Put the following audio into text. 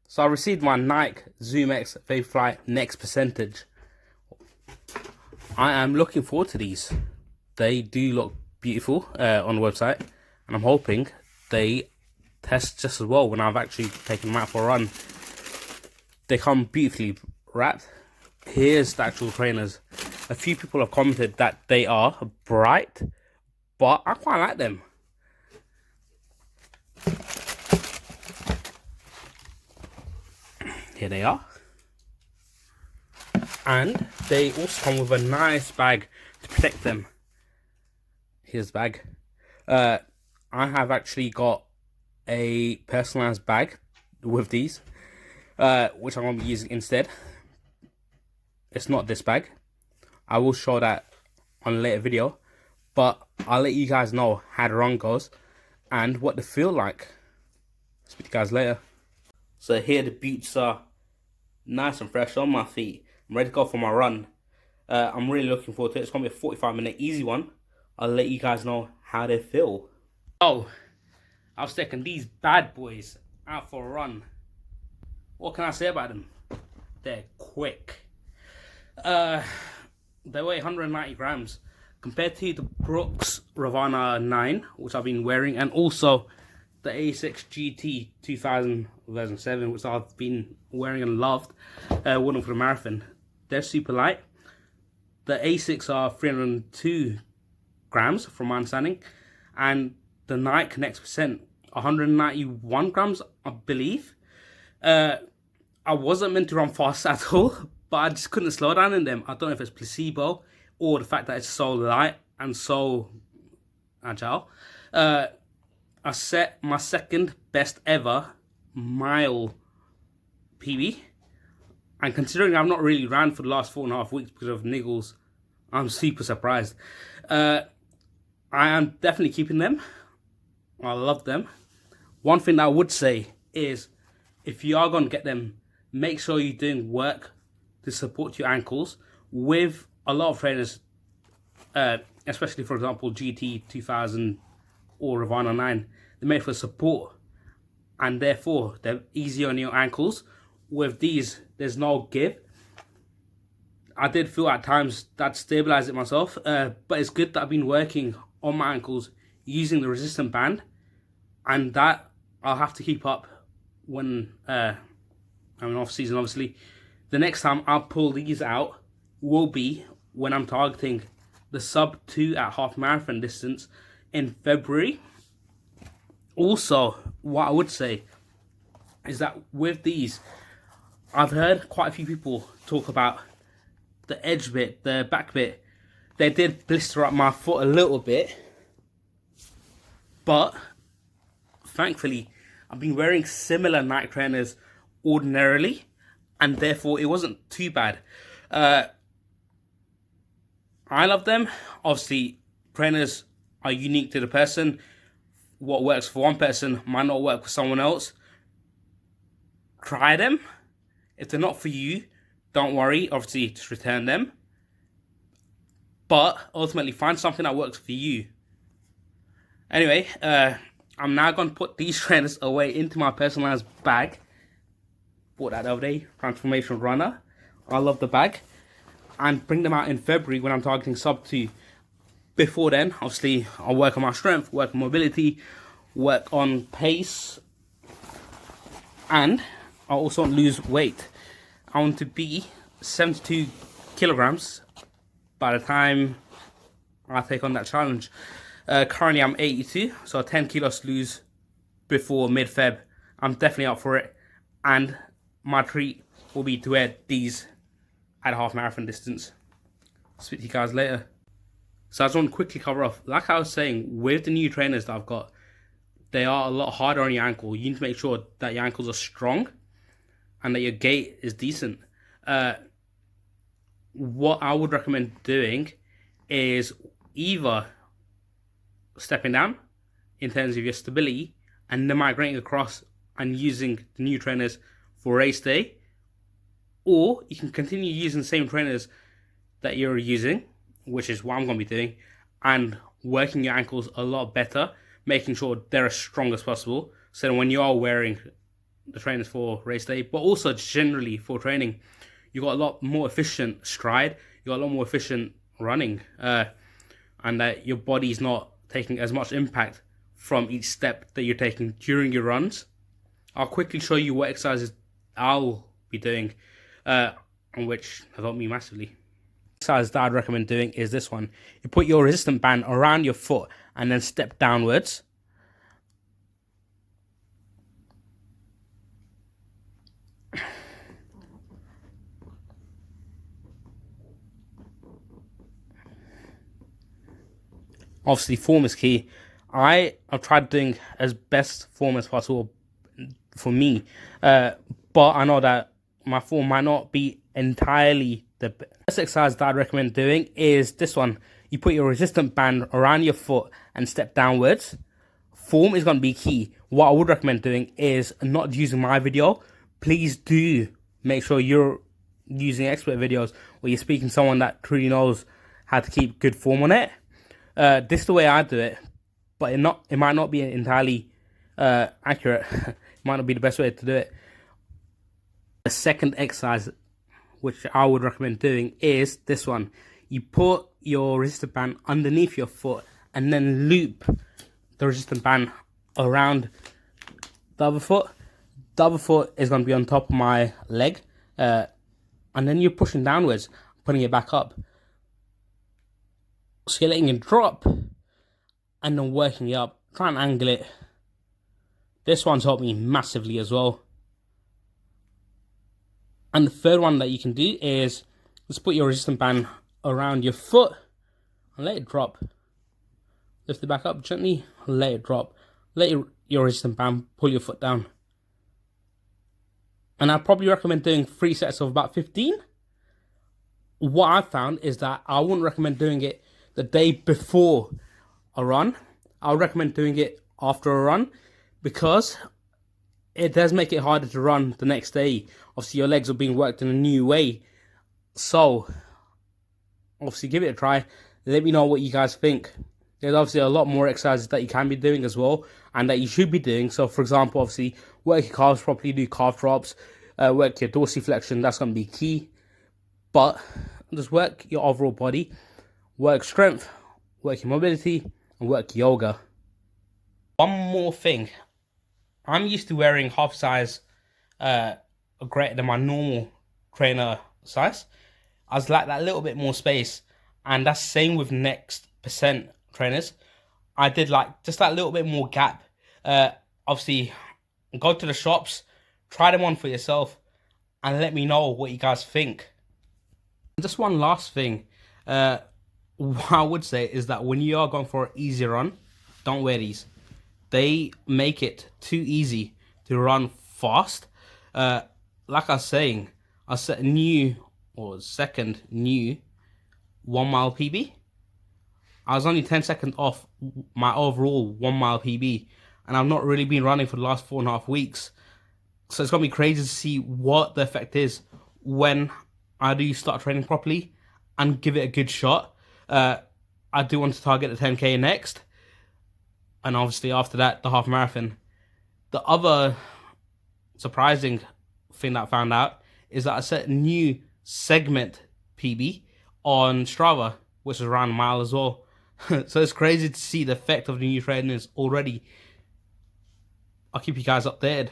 So I received my Nike ZoomX Vaporfly NEXT percentage. I am looking forward to these. They do look beautiful on the website, and I'm hoping they test just as well when I've actually taken them out for a run. They come beautifully wrapped. Here's the actual trainers. A few people have commented that they are bright, but I quite like them. Here they are. And they also come with a nice bag to protect them. Here's the bag. I have actually got a personalized bag with these, which I'm going to be using instead. It's not this bag. I will show that on a later video, but I'll let you guys know how the run goes and what they feel like. Speak to you guys later. So here the boots are nice and fresh on my feet. I'm ready to go for my run. I'm really looking forward to it. It's going to be a 45-minute easy one. I'll let you guys know how they feel. Oh, I was taking these bad boys out for a run. What can I say about them? They're quick. They weigh 190 grams compared to the Brooks Ravana 9, which I've been wearing, and also the A6 GT 2007, which I've been wearing and loved, won them for the marathon. They're super light. The A6 are 302 grams from my understanding, and the Nike Next Percent 191 grams, I believe. I wasn't meant to run fast at all, but I just couldn't slow down in them. I don't know if it's placebo or the fact that it's so light and so agile. I set my second best ever mile PB, and considering I've not really ran for the last 4.5 weeks because of niggles, I'm super surprised. I am definitely keeping them. I love them. One thing that I would say is, if you are going to get them, make sure you're doing work to support your ankles. With a lot of trainers, especially for example GT 2000 or Ravana 9, they're made for support, and therefore they're easier on your ankles. With these, there's no give. I did feel at times that stabilized it myself, but it's good that I've been working on my ankles using the resistant band, and that I'll have to keep up when I'm off season. Obviously, the next time I'll pull these out will be when I'm targeting the sub 2 at half marathon distance in February. Also, what I would say is that with these, I've heard quite a few people talk about the edge bit, the back bit. They did blister up my foot a little bit, but thankfully I've been wearing similar Nike trainers ordinarily, and therefore it wasn't too bad. I love them. Obviously, trainers are unique to the person. What works for one person might not work for someone else. Try them. If they're not for you, don't worry. Obviously, just return them. But ultimately, find something that works for you. Anyway, I'm now going to put these trainers away into my personalized bag. Bought that the other day, Transformation Runner. I love the bag. And bring them out in February when I'm targeting sub 2. Before then, obviously, I'll work on my strength, work on mobility, work on pace, and I also want to lose weight. I want to be 72 kilograms by the time I take on that challenge. Currently, I'm 82, so 10 kilos to lose before mid-Feb. I'm definitely up for it, and my treat will be to wear these at a half marathon distance. Speak to you guys later. So I just want to quickly cover off, like I was saying, with the new trainers that I've got, they are a lot harder on your ankle. You need to make sure that your ankles are strong and that your gait is decent. What I would recommend doing is either stepping down in terms of your stability and then migrating across and using the new trainers for race day, or you can continue using the same trainers that you're using, which is what I'm going to be doing, and working your ankles a lot better, making sure they're as strong as possible, so that when you are wearing the trainers for race day, but also generally for training. You got a lot more efficient stride, you got a lot more efficient running, and that your body's not taking as much impact from each step that you're taking during your runs. I'll quickly show you what exercises I'll be doing, and which have helped me massively. Exercise that I'd recommend doing is this one. You put your resistance band around your foot and then step downwards. Obviously, form is key. I've tried doing as best form as possible for me, but I know that my form might not be entirely the best. Exercise that I'd recommend doing is this one. You put your resistance band around your foot and step downwards. Form is going to be key. What I would recommend doing is not using my video. Please do make sure you're using expert videos where you're speaking to someone that truly knows how to keep good form on it. This is the way I do it, but it might not be entirely accurate. It might not be the best way to do it. The second exercise, which I would recommend doing, is this one. You put your resistance band underneath your foot and then loop the resistance band around the other foot. The other foot is going to be on top of my leg, and then you're pushing downwards, putting it back up. So you're letting it drop and then working it up. Try and angle it. This one's helped me massively as well. And the third one that you can do is just put your resistance band around your foot and let it drop. Lift it back up gently, let it drop. Let your resistance band pull your foot down. And I'd probably recommend doing 3 sets of about 15. What I've found is that I wouldn't recommend doing it the day before a run. I would recommend doing it after a run because it does make it harder to run the next day. Obviously, your legs are being worked in a new way. So, obviously, give it a try. Let me know what you guys think. There's obviously a lot more exercises that you can be doing as well and that you should be doing. So, for example, obviously, work your calves properly, do calf drops, work your dorsiflexion. That's going to be key. But just work your overall body. Work strength, work your mobility, and work yoga. One more thing. I'm used to wearing half size greater than my normal trainer size. I was like that little bit more space. And that's the same with Next % trainers. I did like just that little bit more gap. Obviously, go to the shops, try them on for yourself, and let me know what you guys think. Just one last thing. What I would say is that when you are going for an easy run, don't wear these. They make it too easy to run fast. Like I was saying, I set a new or second new 1 mile PB. I was only 10 seconds off my overall 1 mile PB, and I've not really been running for the last 4.5 weeks. So it's gonna be crazy to see what the effect is when I do start training properly and give it a good shot. I do want to target the 10K next, and obviously after that the half marathon. The other surprising thing that I found out is that I set a new segment PB on Strava, which is around a mile as well. So it's crazy to see the effect of the new trainers already. I'll keep you guys updated.